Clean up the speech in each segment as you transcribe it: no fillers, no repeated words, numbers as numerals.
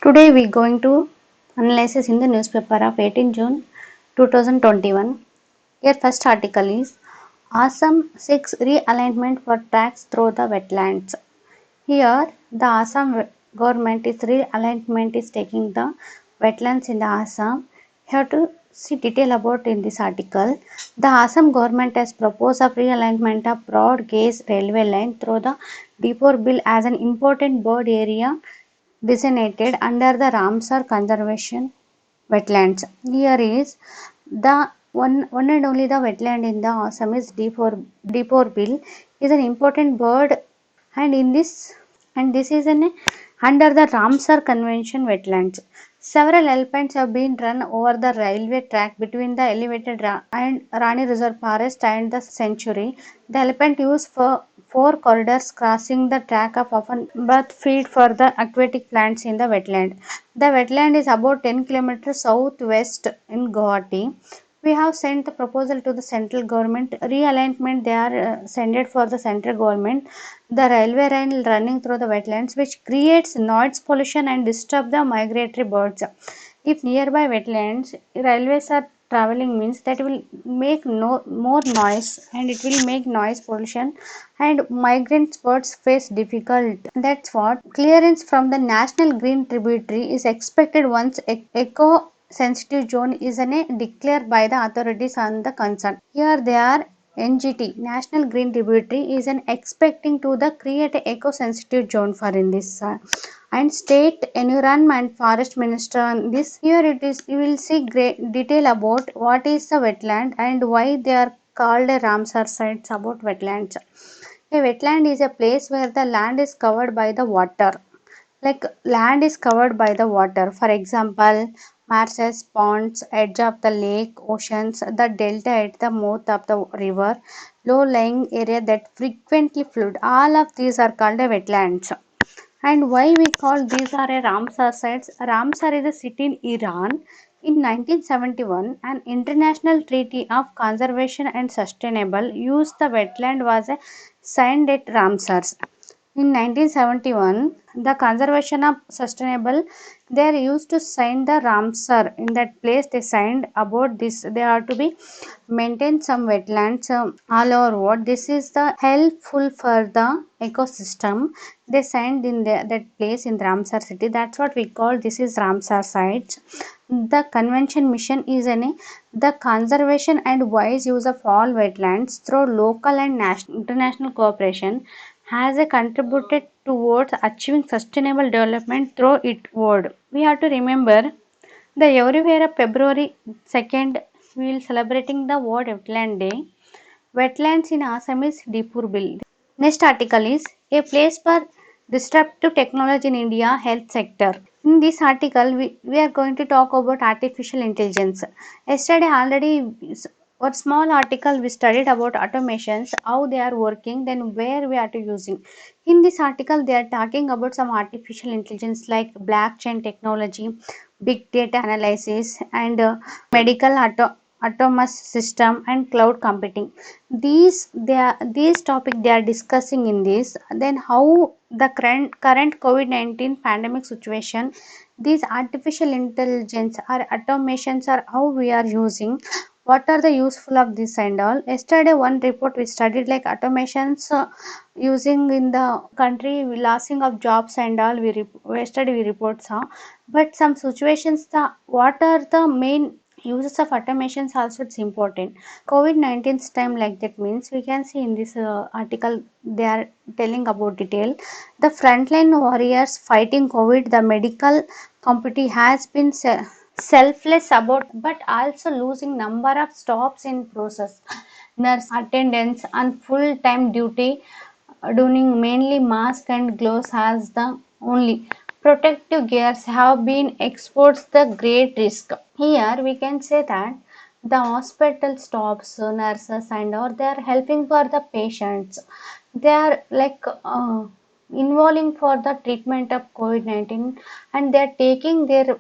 Today we going to analysis in the newspaper of 18 June 2021. Your first article is Assam seeks realignment for tracks through the wetlands. Here the Assam government is realignment is taking the wetlands in the Assam. Here to see detail about in this article. The Assam government has proposed a realignment of broad gauge railway line through the Deepore Bill as an important bird area designated under the Ramsar Conservation Wetlands. Here is the one and only the wetland in the Assam is Deepore Bill is an important bird and in this and this is an under the Ramsar Convention wetlands. Several elephants have been run over the railway track between the elevated and Rani Reserve Forest and the sanctuary. The elephant use for four corridors crossing the track of often birth feed for the aquatic plants in the wetland. The wetland is about 10 kilometers southwest in Guwahati. We have sent the proposal to the central government. Realignment they are sent it for the central government. The railway line running through the wetlands which creates noise pollution and disturb the migratory birds. If nearby wetlands railways are traveling means that will make more noise and it will make noise pollution and migrant birds face difficult. That's what clearance from the national green tributary is expected once eco sensitive zone is declared by the authorities on the concern. Here they are NGT National Green Tributary is an expecting to the create a eco sensitive zone for in this and state environment forest minister on this. Here it is you will see great detail about what is the wetland and why they are called a Ramsar sites about wetlands. A wetland is a place where the land is covered by the water. Like land is covered by the water. For example, marshes, ponds, edge of the lake, oceans, the delta at the mouth of the river, low-lying area that frequently flood. All of these are called a wetlands. And why we call these are a Ramsar sites? Ramsar is a city in Iran. In 1971, an international treaty of conservation and sustainable use the wetland was signed at Ramsar. In 1971, the conservation of sustainable they are used to sign the Ramsar. In that place, they signed about this. They are to be maintain some wetlands all over world. This is the helpful for the ecosystem. They signed in that place in Ramsar city. That's what we call this is Ramsar sites. The convention mission is the conservation and wise use of all wetlands through local and international cooperation has contributed towards achieving sustainable development through its word. We have to remember the everywhere of February 2nd we will celebrating the World Wetland Day. Wetlands in Assam is Deepore Bill. Next article is a place for disruptive technology in India health sector. In this article, we are going to talk about artificial intelligence. Yesterday already one small article we studied about automations, how they are working, then where we are to using. In this article, they are talking about some artificial intelligence like blockchain technology, big data analysis, and medical autonomous system and cloud computing. These topic they are discussing in this. Then how the current COVID-19 pandemic situation, these artificial intelligence or automations are how we are using, what are the useful of this and all. Yesterday one report we studied like automations using in the country losing of jobs and all yesterday we report saw. But some situations the what are the main uses of automations also it's important. COVID-19's time like that means we can see in this article they are telling about detail. The frontline warriors fighting COVID, the medical community has been selfless about but also losing number of stops in process. Nurse attendants on full time duty doing mainly mask and gloves as the only protective gears have been exposed the great risk. Here we can say that the hospital staffs, nurses and all they are helping for the patients. They are like involving for the treatment of COVID-19 and they are taking their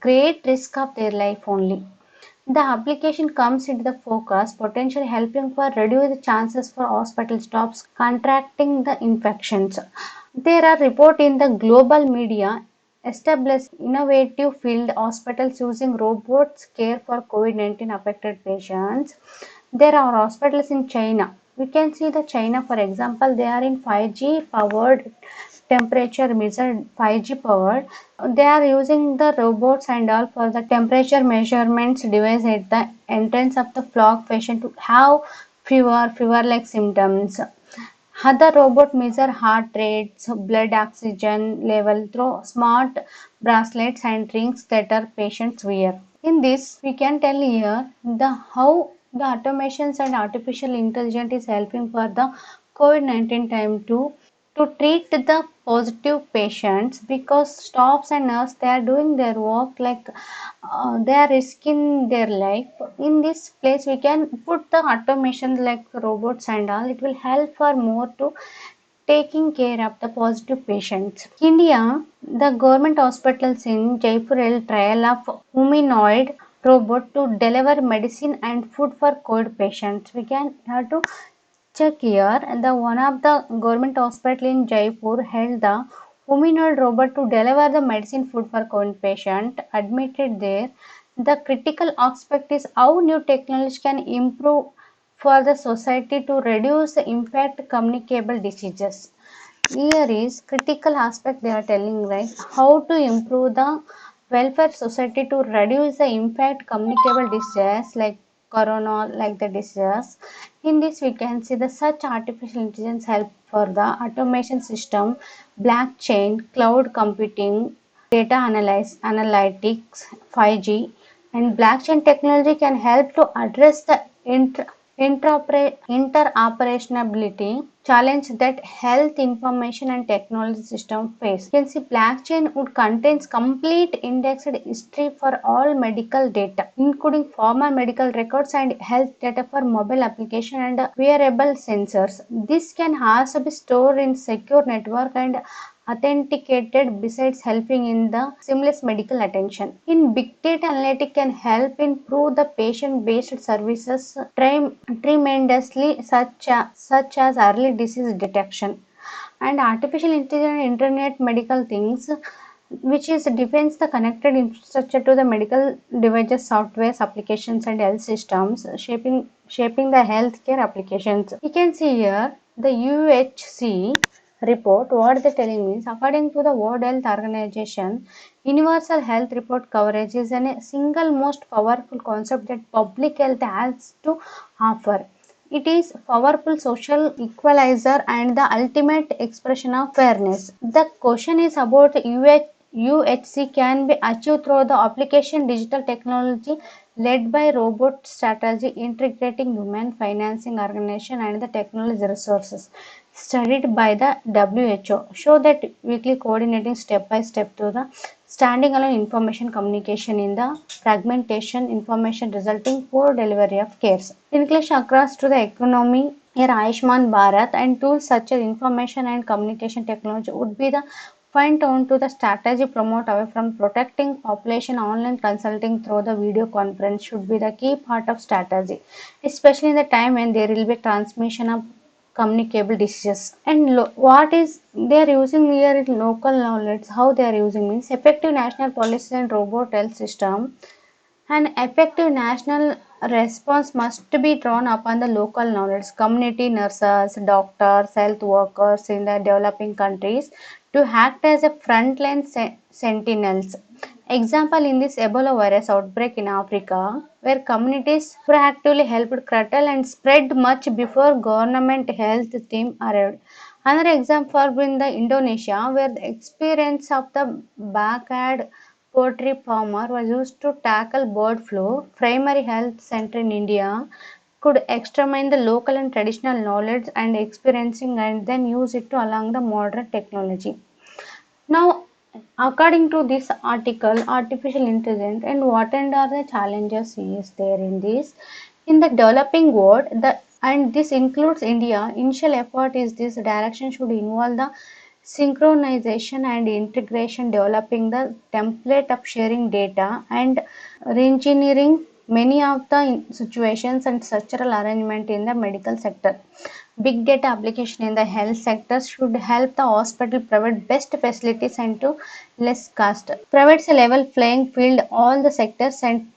great risk of their life only. The application comes into the focus, potentially helping for reduce the chances for hospital staffs contracting the infections. There are reports in the global media establish innovative field hospitals using robots care for COVID-19 affected patients. There are hospitals in China. We can see the China, for example, they are in 5G powered temperature measured 5G powered. They are using the robots and all for the temperature measurements device at the entrance of the flock patient to have fever like symptoms. Other robot measure heart rates, blood oxygen level through smart bracelets and rings that our patients wear. In this, we can tell here the how the automations and artificial intelligence is helping for the COVID-19 time to treat the positive patients, because staffs and nurse they are doing their work like they are risking their life. In this place we can put the automation like robots and all, it will help for more to taking care of the positive patients. India, the government hospitals in Jaipur held trial of humanoid robot to deliver medicine and food for COVID patients. We can have to check here. The one of the government hospital in Jaipur held the humanoid robot to deliver the medicine food for COVID patient admitted there. The critical aspect is how new technology can improve for the society to reduce the impact communicable diseases. Here is critical aspect they are telling, right, how to improve the welfare society to reduce the impact communicable diseases like corona like the disease. In this we can see the such artificial intelligence help for the automation system, blockchain, cloud computing, data analytics, 5G, and blockchain technology can help to address the interoperability challenge that health information and technology system face. You can see blockchain would contains complete indexed history for all medical data, including former medical records and health data for mobile application and wearable sensors. This can also be stored in secure network and authenticated, besides helping in the seamless medical attention. In big data analytics can help improve the patient based services tremendously, such as early disease detection and artificial intelligence internet medical things, which is defines the connected infrastructure to the medical devices, softwares, applications, and health systems, shaping the healthcare applications. You can see here the UHC report. What they're telling means, according to the World Health Organization, universal health report coverage is a single most powerful concept that public health has to offer. It is powerful social equalizer and the ultimate expression of fairness. The question is about UHC can be achieved through the application digital technology led by robot strategy integrating human financing organization and the technology resources studied by the WHO show that weekly coordinating step by step to the standing alone information communication in the fragmentation information resulting poor delivery of cares. Inclusion across to the economy here Ayushman Bharat and tools such as information and communication technology would be the fine tune to the strategy promote away from protecting population. Online consulting through the video conference should be the key part of strategy, especially in the time when there will be transmission of communicable diseases. And what is they are using here in local knowledge, how they are using means effective national policy and robot health system. An effective national response must be drawn upon the local knowledge, community nurses, doctors, health workers in the developing countries to act as a frontline sentinels. Example in this Ebola virus outbreak in Africa, where communities proactively helped curtail and spread much before government health team arrived. Another example in the Indonesia, where the experience of the backyard poultry farmer was used to tackle bird flu. Primary health center in India could extermine the local and traditional knowledge and experiencing and then use it to along the modern technology. Now, according to this article, artificial intelligence and what and are the challenges is there in this in the developing world, the and this includes India. Initial effort is this direction should involve the synchronization and integration, developing the template of sharing data and reengineering many of the situations and structural arrangement in the medical sector. Big data application in the health sector should help the hospital provide best facilities and to less cost. Provides a level playing field all the sectors and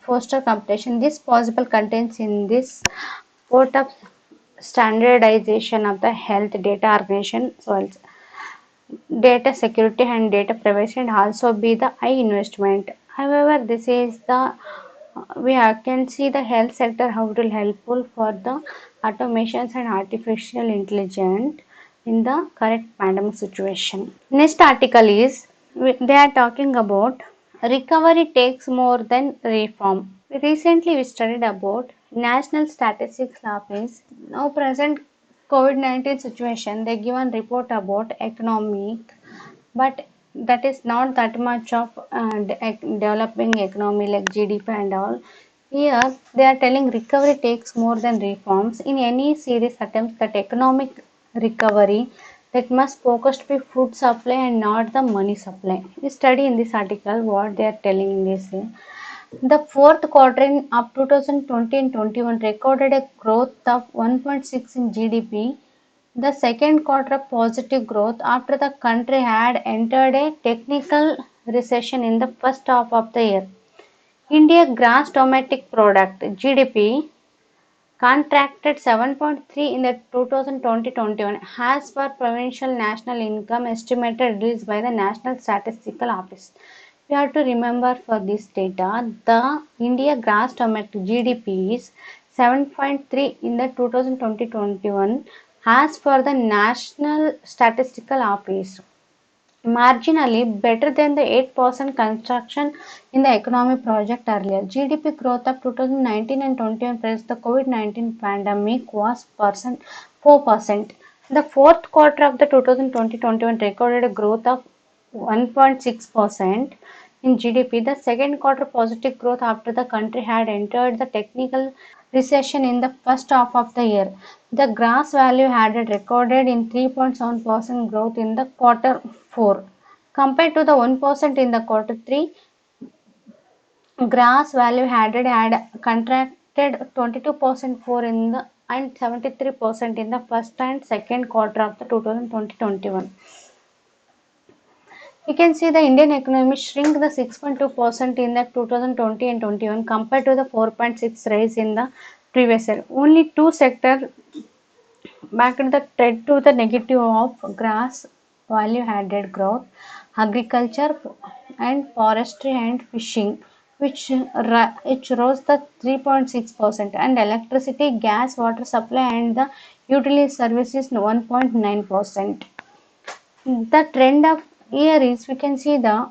foster competition. This possible contains in this port of standardization of the health data organization. So data security and data privacy and also be the high investment. However, this is the can see the health sector how it will helpful for the automations and artificial intelligence in the current pandemic situation. Next article is they are talking about recovery takes more than reform. Recently, we studied about National Statistics Office. Now, present COVID-19 situation, they given report about economic, but that is not that much of developing economy like GDP and all. Here, they are telling recovery takes more than reforms. In any serious attempts that economic recovery that must focus to be food supply and not the money supply. We study in this article what they are telling in this. The fourth quarter in of 2020 and 21 recorded a growth of 1.6 in GDP, the second quarter of positive growth after the country had entered a technical recession in the first half of the year. India gross domestic product (GDP) contracted 7.3 in the 2020-21 as per provincial national income estimated released by the National Statistical Office. We have to remember for this data, the India gross domestic GDP is 7.3 in the 2020-21 as per the National Statistical Office, marginally better than the 8% construction in the economy project earlier. GDP growth of 2019 and 21 prior to the COVID-19 pandemic was 4%. The fourth quarter of the 2020-21 recorded a growth of 1.6% in GDP. The second quarter positive growth after the country had entered the technical recession in the first half of the year. The gross value had recorded in 3.7% growth in the quarter 4 compared to the 1% in the quarter 3. Gross value had contracted 22% for in the and 73% in the first and second quarter of the 2020-21. You can see the Indian economy shrink the 6.2% in the 2020 and 21 compared to the 4.6 rise in the previous year. Only two sectors backed the trend to the negative of gross value added growth: agriculture and forestry and fishing, which rose the 3.6%, and electricity, gas, water supply and the utility services 1.9%. The trend of year is we can see the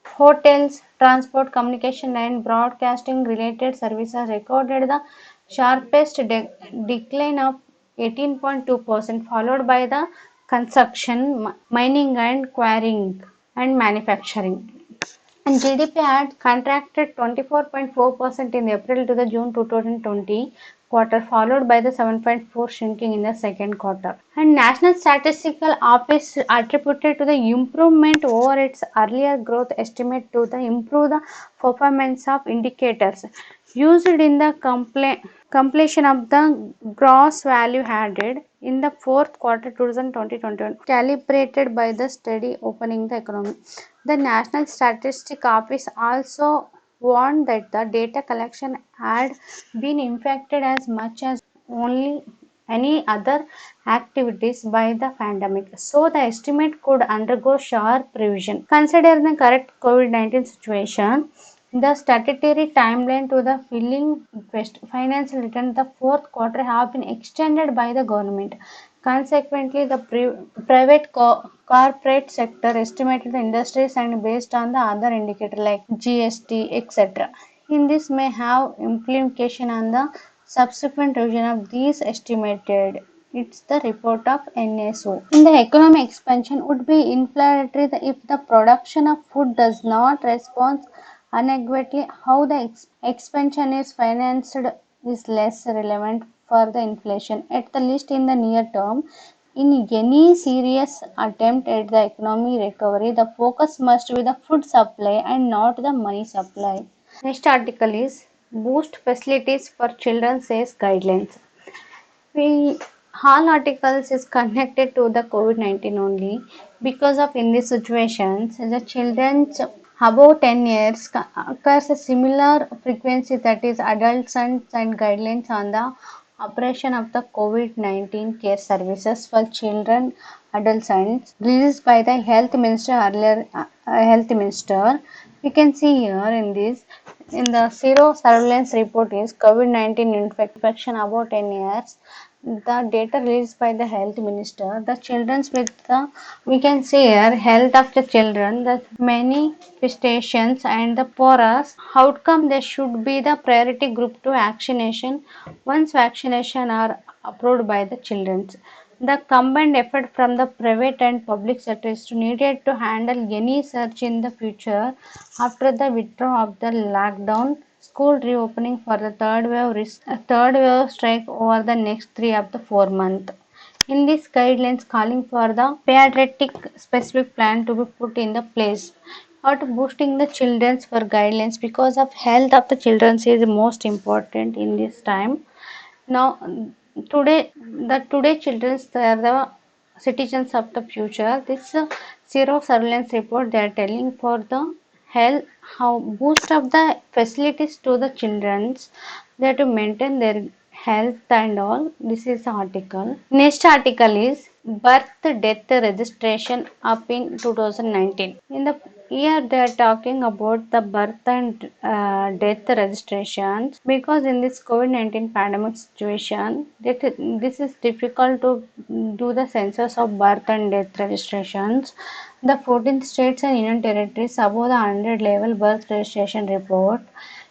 hotels, transport, communication and broadcasting related services recorded the sharpest decline of 18.2%, followed by the construction, mining and quarrying and manufacturing. And GDP had contracted 24.4% in April to the June 2020 quarter, followed by the 7.4 shrinking in the second quarter. And National Statistical Office attributed to the improvement over its earlier growth estimate to the improve the performance of indicators used in the completion of the gross value added in the fourth quarter 2020-21, calibrated by the steady opening the economy. The National Statistics Office also warned that the data collection had been impacted as much as only any other activities by the pandemic, so the estimate could undergo sharp revision. Considering the current COVID-19 situation, the statutory timeline to the filing financial return the fourth quarter have been extended by the government. Consequently, the private corporate sector estimated the industries and based on the other indicator like GST, etc. In this may have implication on the subsequent revision of these estimated. It's the report of NSO. In the economic expansion would be inflammatory if the production of food does not respond adequately. How the expansion is financed is less relevant for the inflation, at the least in the near term. In any serious attempt at the economic recovery, the focus must be the food supply and not the money supply. Next article is boost facilities for children says guidelines. We all articles is connected to the COVID-19 only because of in these situations the children above 10 years occurs a similar frequency, that is adults and guidelines on the operation of the COVID-19 care services for children, adolescents released by the health minister earlier. Health minister, we can see here in this, in the zero surveillance report is COVID-19 infection above 10 years. The data released by the health minister, the children's with the, we can see here health of the children, the manifestations and the porous outcome, they should be the priority group to vaccination once vaccination are approved by the children. The combined effort from the private and public sector is needed to handle any surge in the future after the withdrawal of the lockdown, school reopening for the third wave strike over the next 3 of the 4 months. In these guidelines, calling for the patriotic specific plan to be put in the place. Or to boosting the children's for guidelines because of health of the children is most important in this time. Now, today children are the citizens of the future. This zero surveillance report they are telling for the health, how boost of the facilities to the childrens, they have to maintain their health and all. This is the article. Next article is birth death registration up in 2019. In the here they are talking about the birth and death registrations because in this COVID-19 pandemic situation, this is difficult to do the census of birth and death registrations. The 14 states and union territories above the 100 level birth registration report.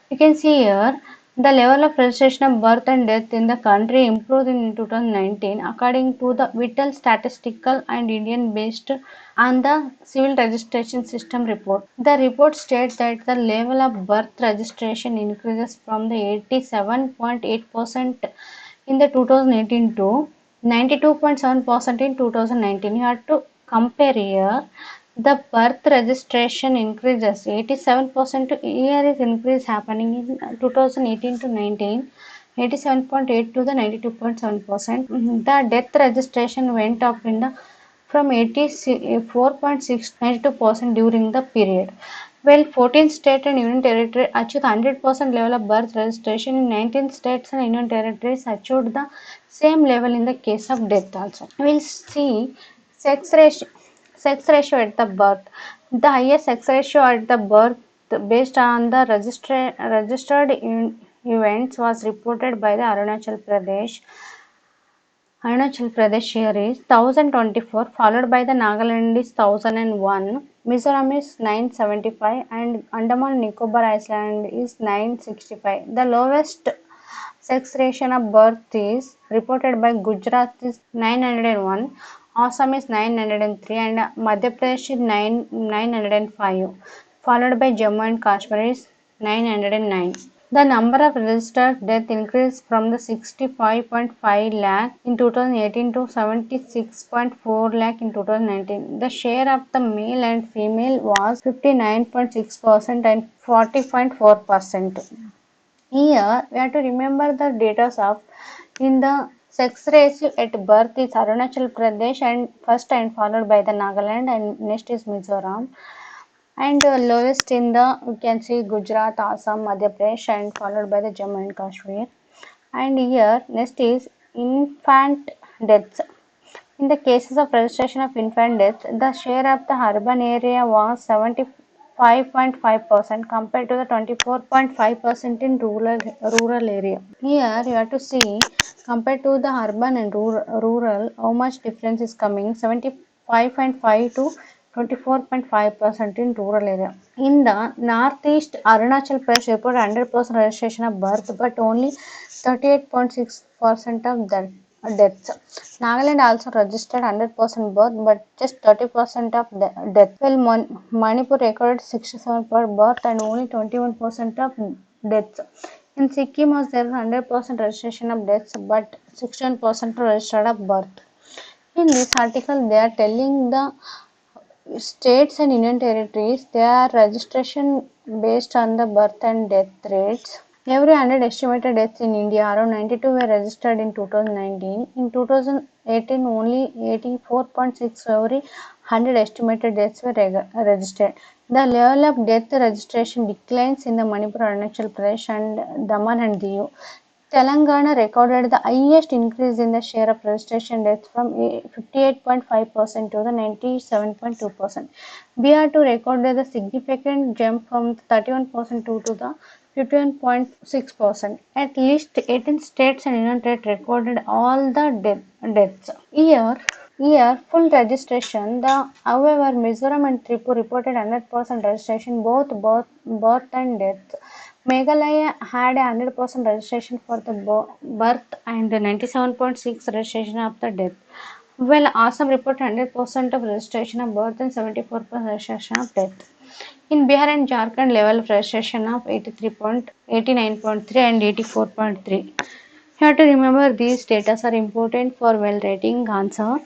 You can see here the level of registration of birth and death in the country improved in 2019 according to the Vital Statistical and Indian based on the Civil Registration System report. The report states that the level of birth registration increases from the 87.8% in the 2018 to 92.7% in 2019. You have to compare here. The birth registration increases 87% to year is increase happening in 2018 to 19, 87.8 to the 92.7%. The death registration went up in the from 84.6 to 92% during the period. Well, 14 states and union territories achieved 100% level of birth registration. In 19 states and union territories achieved the same level in the case of death also. We'll see sex ratio. Sex ratio at the birth. The highest sex ratio at the birth based on the registered events was reported by the Arunachal Pradesh here is 1024, followed by the Nagaland is 1001, Mizoram is 975, and Andaman and Nicobar Island is 965. The lowest sex ratio of birth is reported by Gujarat is 901, Assam is 903, and Madhya Pradesh is 905, followed by Jammu and Kashmir is 909. The number of registered deaths increased from the 65.5 lakh in 2018 to 76.4 lakh in 2019. The share of the male and female was 59.6% and 40.4%. Here we have to remember the data of in the sex ratio at birth is Arunachal Pradesh and first and followed by the Nagaland and next is Mizoram, and lowest in the you can see Gujarat, Assam, Madhya Pradesh and followed by the Jammu and Kashmir. And here next is infant deaths. In the cases of registration of infant deaths, the share of the urban area was 75.5% compared to the 24.5% in rural area. Here you have to see compared to the urban and rural how much difference is coming, 75.5 to 24.5% in rural area. In the northeast, Arunachal Pradesh reported 100% registration of birth, but only 38.6% of the deaths. Nagaland also registered 100% birth, but just 30% of death. While Manipur recorded 67% birth and only 21% of deaths. In Sikkim, was there 100% registration of deaths, but 16% registered of birth. In this article, they are telling the states and union territories, their registration based on the birth and death rates. Every 100 estimated deaths in India, around 92 were registered in 2019. In 2018, only 84.6 every 100 estimated deaths were registered. The level of death registration declines in the Manipur, Arunachal Pradesh, and Daman and Diu. Telangana recorded the highest increase in the share of registration deaths from 58.5% to the 97.2%. Bihar too recorded a significant jump from 31% to the 51.6%. At least 18 states and union territories recorded all the deaths. Here, full registration. However, Mizoram and Tripura reported 100% registration both birth and death. Meghalaya had a 100% registration for the birth and 97.6 registration of the death. Well, Assam reported 100% of registration of birth and 74% registration of death. In Bihar and Jharkhand, level of registration of 89.3 and 84.3. You have to remember these data are important for well rating answer.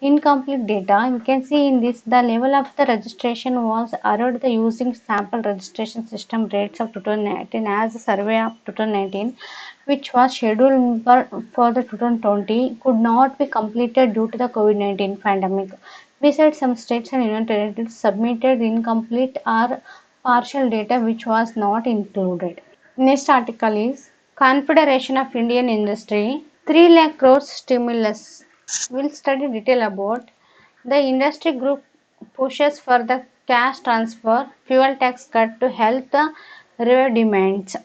Incomplete data. You can see in this the level of the registration was around the using sample registration system rates of 2019 as a survey of 2019, which was scheduled for the 2020, could not be completed due to the COVID-19 pandemic. Besides, some states and union territories submitted incomplete or partial data which was not included. Next article is Confederation of Indian Industry 3 lakh crores stimulus. We'll study detail about the industry group pushes for the cash transfer fuel tax cut to help the revive demands.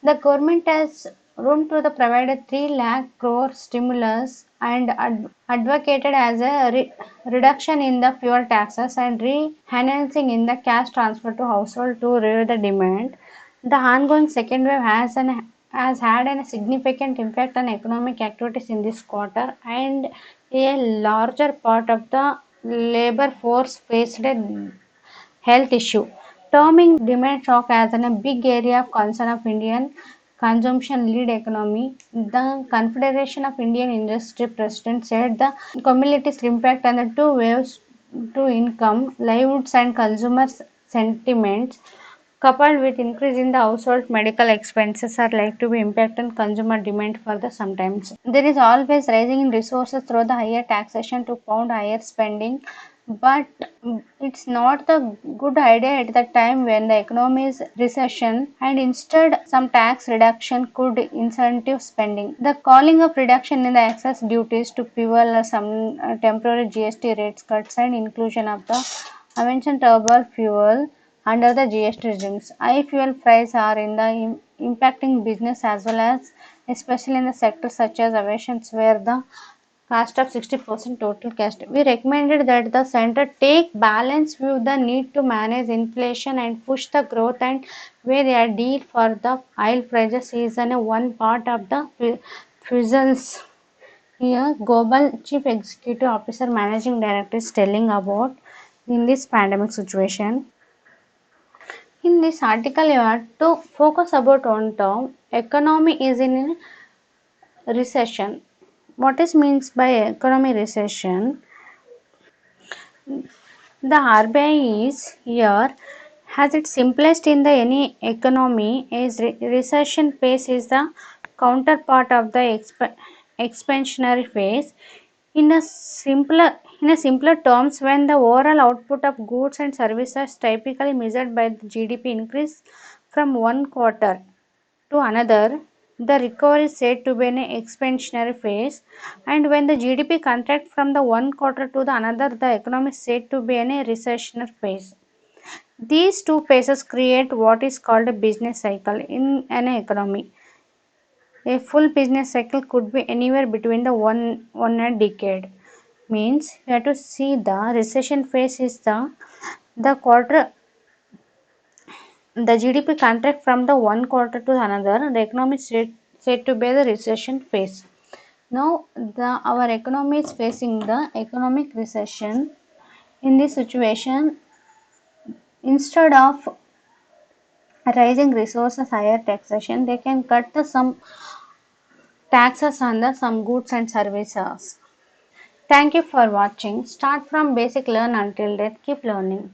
The government has room to the provided 3 lakh crore stimulus and advocated as a reduction in the fuel taxes and re-enhancing in the cash transfer to household to revive the demand. The ongoing second wave has had a significant impact on economic activities in this quarter, and a larger part of the labor force faced a health issue, terming demand shock as a big area of concern of Indian consumption-led economy. The Confederation of Indian Industry President said the cumulative impact on the two waves to income, livelihoods and consumer sentiments, coupled with increase in the household medical expenses, are likely to be impact on consumer demand for the sometimes. There is always rising in resources through the higher taxation to pound higher spending, but it's not the good idea at the time when the economy is recession, and instead some tax reduction could incentive spending. The calling of reduction in the excess duties to fuel some temporary GST rates cuts and inclusion of the mentioned turbo fuel under the GST regimes. High fuel prices are in the impacting business as well as especially in the sectors such as aviation where the cost of 60% total cost. We recommended that the center take balanced view the need to manage inflation and push the growth, and where a deal for the oil prices is one part of the fusions. Here, Global Chief Executive Officer Managing Director is telling about in this pandemic situation. In this article, you have to focus about one term. Economy is in recession. What is means by economy recession? The RBI is here has its simplest in the any economy is recession phase is the counterpart of the expansionary phase. In a simpler terms, when the overall output of goods and services typically measured by the GDP increase from one quarter to another, the recovery is said to be an expansionary phase, and when the GDP contracts from the one quarter to the another, the economy is said to be in a recessionary phase. These two phases create what is called a business cycle in an economy. A full business cycle could be anywhere between the one and decade. Means you have to see the recession phase is the quarter the GDP contract from the one quarter to another. The economy is said to be the recession phase. Now our economy is facing the economic recession. In this situation, instead of rising resources, higher taxation, they can cut some taxes on the some goods and services. Thank you for watching. Start from basic learn until death. Keep learning.